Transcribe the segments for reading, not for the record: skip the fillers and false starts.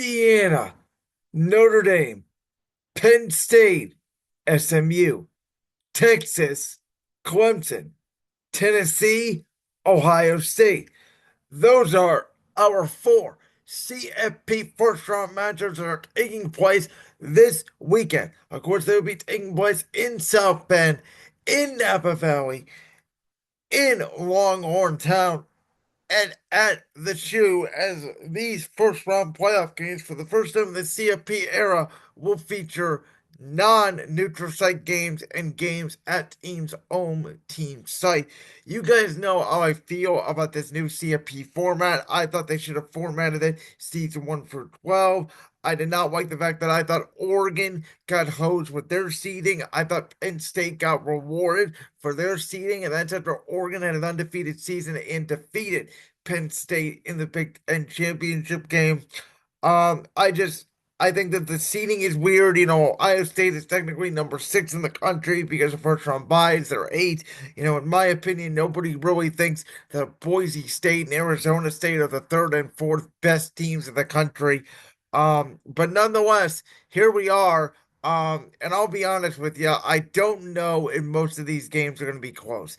Indiana, Notre Dame, Penn State, SMU, Texas, Clemson, Tennessee, Ohio State. Those are our four CFP first round matchups that are taking place this weekend. Of course, they will be taking place in South Bend, in Napa Valley, in Longhorn Town, and at the shoe as these first round playoff games for the first time in the CFP era will feature non-neutral site games and games at team's home team site. You guys know how I feel about this new CFP format. I thought they should have formatted it season 1 for 12. I did not like the fact that I thought Oregon got hosed with their seeding. I thought Penn State got rewarded for their seeding, and that's after Oregon had an undefeated season and defeated Penn State in the Big Ten championship game. I just I think that the seeding is weird. Ohio State is technically number 6 in the country because of first round buys. They're 8. In my opinion, nobody really thinks that Boise State and Arizona State are the third and fourth best teams in the country. But nonetheless, here we are. And I'll be honest with you, I don't know if most of these games are going to be close.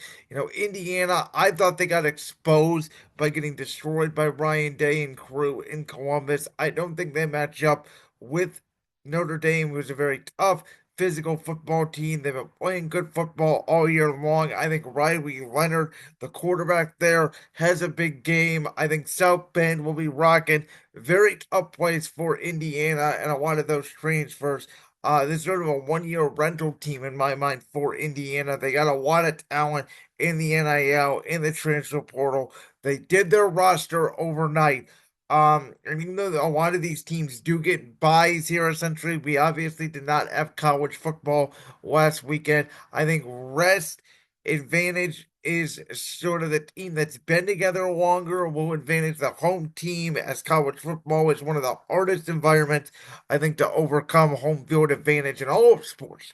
Indiana, I thought they got exposed by getting destroyed by Ryan Day and crew in Columbus. I don't think they match up with Notre Dame, who's a very tough, physical football team. They've been playing good football all year long. I think Riley Leonard, the quarterback there, has a big game. I think South Bend will be rocking. Very tough place for Indiana and a lot of those transfers. This is sort of a 1 year rental team in my mind for Indiana. They got a lot of talent in the NIL, in the transfer portal. They did their roster overnight. And even though a lot of these teams do get buys here, essentially, we obviously did not have college football last weekend. I think rest advantage is sort of the team that's been together longer will advantage the home team, as college football is one of the hardest environments, I think, to overcome home field advantage in all of sports.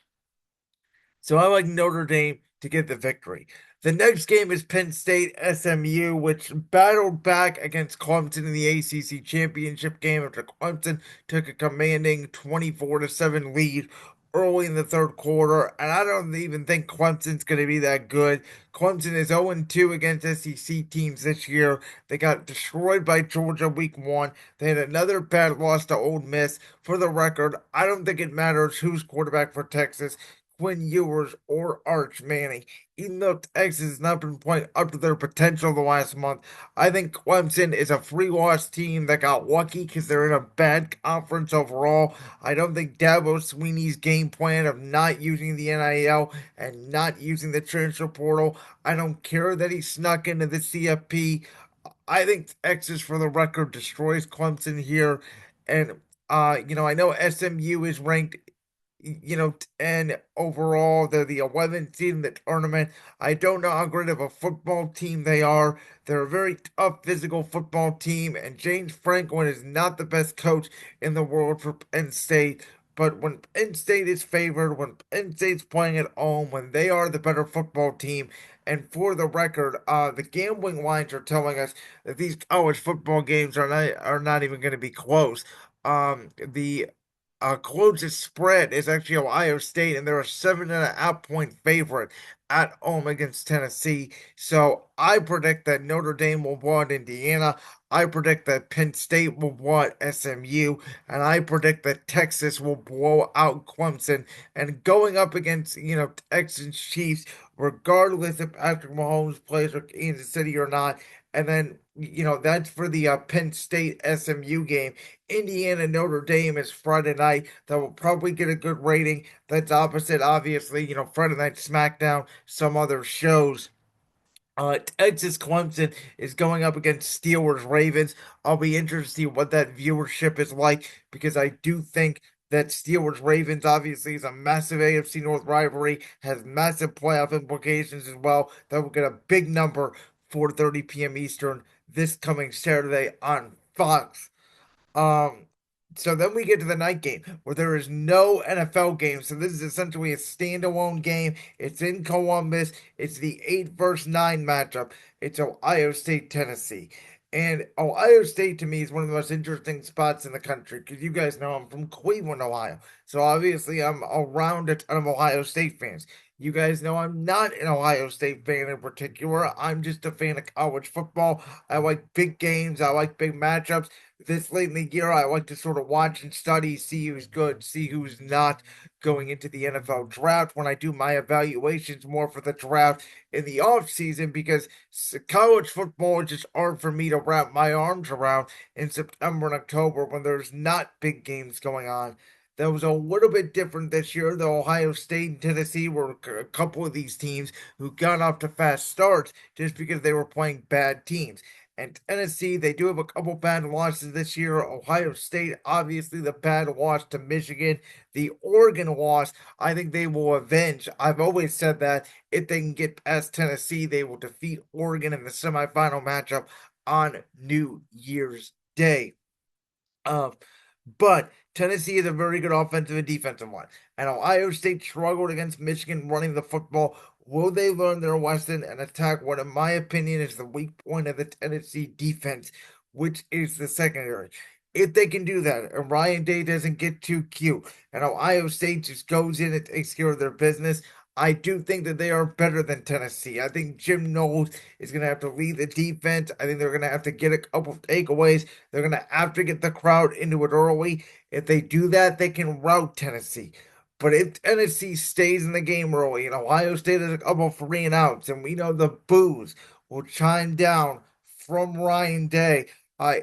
So I like Notre Dame to get the victory. The next game is Penn State SMU, which battled back against Clemson in the ACC championship game after Clemson took a commanding 24-7 lead early in the third quarter. And I don't even think Clemson's going to be that good. Clemson is 0-2 against SEC teams this year. They got destroyed by Georgia week 1. They had another bad loss to Ole Miss. For the record, I don't think it matters who's quarterback for Texas. Quinn Ewers or Arch Manning. Even though Texas has not been playing up to their potential the last month, I think Clemson is a free loss team that got lucky because they're in a bad conference overall. I don't think Dabo Sweeney's game plan of not using the NIL and not using the transfer portal, I don't care that he snuck into the CFP. I think Texas, for the record, destroys Clemson here. And I know SMU is ranked 10 overall. They're the 11th seed in the tournament. I don't know how great of a football team they are. They're a very tough physical football team, and James Franklin is not the best coach in the world for Penn State. But when Penn State is favored, when Penn State's playing at home, when they are the better football team, and for the record, the gambling lines are telling us that these college football games are not even going to be close. The closest spread is actually Ohio State, and they're a 7.5 point favorite at home against Tennessee. So I predict that Notre Dame will blow out Indiana. I predict that Penn State will blow out SMU, and I predict that Texas will blow out Clemson. And going up against, Texans Chiefs, regardless if Patrick Mahomes plays for Kansas City or not, and then that's for the Penn State SMU game. Indiana Notre Dame is Friday night. That will probably get a good rating. That's opposite, obviously, Friday Night SmackDown, some other shows. Texas Clemson is going up against Steelers Ravens. I'll be interested to see what that viewership is like because I do think that Steelers Ravens obviously is a massive AFC North rivalry, has massive playoff implications as well. That will get a big number, 4:30 p.m. Eastern this coming Saturday on Fox. Um, so then we get to the night game where there is no NFL game. So this is essentially a standalone game. It's in Columbus. It's the 8 versus 9 matchup. It's Ohio State, Tennessee. And Ohio State to me is one of the most interesting spots in the country because you guys know I'm from Cleveland, Ohio. So obviously I'm around a ton of Ohio State fans. You guys know I'm not an Ohio State fan in particular. I'm just a fan of college football. I like big games. I like big matchups. This late in the year, I like to sort of watch and study, see who's good, see who's not going into the NFL draft when I do my evaluations more for the draft in the off season because college football is just hard for me to wrap my arms around in September and October when there's not big games going on. That was a little bit different this year. The Ohio State and Tennessee were a couple of these teams who got off to fast starts just because they were playing bad teams. And Tennessee, they do have a couple bad losses this year. Ohio State, obviously, the bad loss to Michigan. The Oregon loss, I think they will avenge. I've always said that if they can get past Tennessee, they will defeat Oregon in the semifinal matchup on New Year's Day. Um, but Tennessee is a very good offensive and defensive line. And Ohio State struggled against Michigan running the football. Will they learn their lesson and attack what, in my opinion, is the weak point of the Tennessee defense, which is the secondary? If they can do that, and Ryan Day doesn't get too cute, and Ohio State just goes in and takes care of their business, I do think that they are better than Tennessee. I think Jim Knowles is going to have to lead the defense. I think they're going to have to get a couple of takeaways. They're going to have to get the crowd into it early. If they do that, they can rout Tennessee. But if Tennessee stays in the game early and Ohio State has a couple of 3-and-outs, and we know the boos will chime down from Ryan Day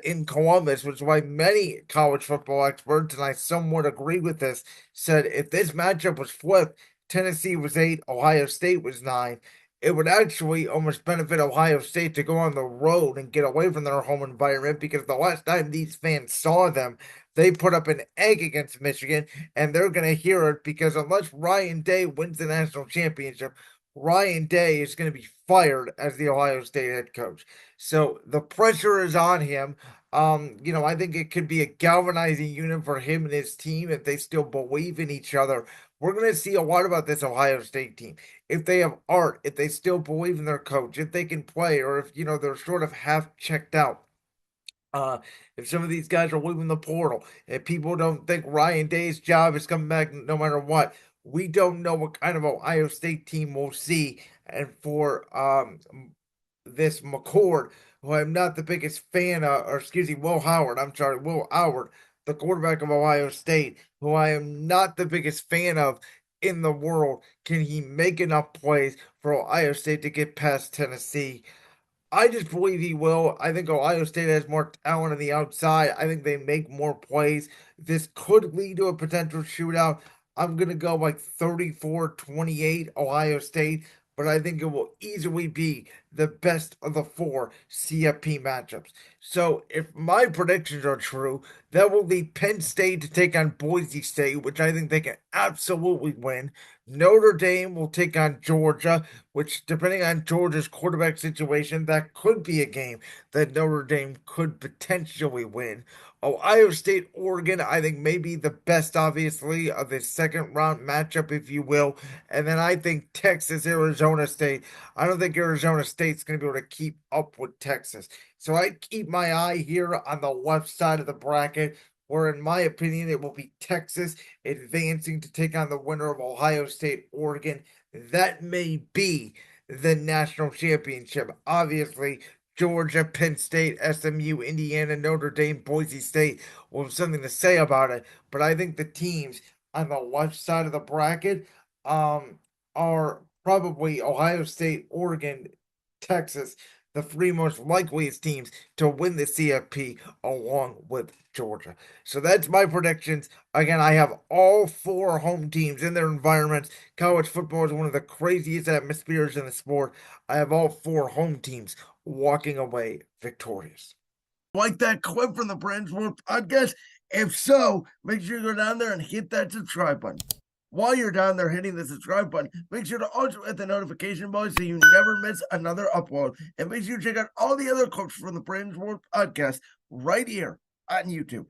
in Columbus, which is why many college football experts, and I somewhat agree with this, said if this matchup was flipped, Tennessee was 8, Ohio State was 9. It would actually almost benefit Ohio State to go on the road and get away from their home environment because the last time these fans saw them, they put up an egg against Michigan, and they're going to hear it because unless Ryan Day wins the national championship, Ryan Day is going to be fired as the Ohio State head coach. So the pressure is on him. I think it could be a galvanizing unit for him and his team if they still believe in each other. We're going to see a lot about this Ohio State team. If they have art, if they still believe in their coach, if they can play, or if, they're sort of half checked out. Uh, if some of these guys are leaving the portal, if people don't think Ryan Day's job is coming back no matter what, we don't know what kind of Ohio State team we'll see. And for this McCord, who I'm not the biggest fan of, or excuse me, Will Howard, the quarterback of Ohio State, who I am not the biggest fan of in the world. Can he make enough plays for Ohio State to get past Tennessee? I just believe he will. I think Ohio State has more talent on the outside. I think they make more plays. This could lead to a potential shootout. I'm going to go like 34-28 Ohio State, but I think it will easily be the best of the 4 CFP matchups. So if my predictions are true, that will lead Penn State to take on Boise State, which I think they can absolutely win. Notre Dame will take on Georgia, which, depending on Georgia's quarterback situation, that could be a game that Notre Dame could potentially win. Ohio State, Oregon, I think maybe the best, obviously, of the second round matchup, if you will. And then I think Texas, Arizona State. I don't think Arizona State's going to be able to keep up with Texas. So I keep my eye here on the left side of the bracket, where, in my opinion, it will be Texas advancing to take on the winner of Ohio State, Oregon. That may be the national championship. Obviously, Georgia, Penn State, SMU, Indiana, Notre Dame, Boise State will have something to say about it. But I think the teams on the left side of the bracket are probably Ohio State, Oregon, Texas, the 3 most likeliest teams to win the CFP along with Georgia. So that's my predictions. Again, I have all 4 home teams in their environments. College football is one of the craziest atmospheres in the sport. I have all 4 home teams walking away victorious. Like that clip from the Brandsworth podcast? If so, make sure you go down there and hit that subscribe button. While you're down there hitting the subscribe button, make sure to also hit the notification bell so you never miss another upload. And make sure you check out all the other clips from the Brandsworth podcast right here on YouTube.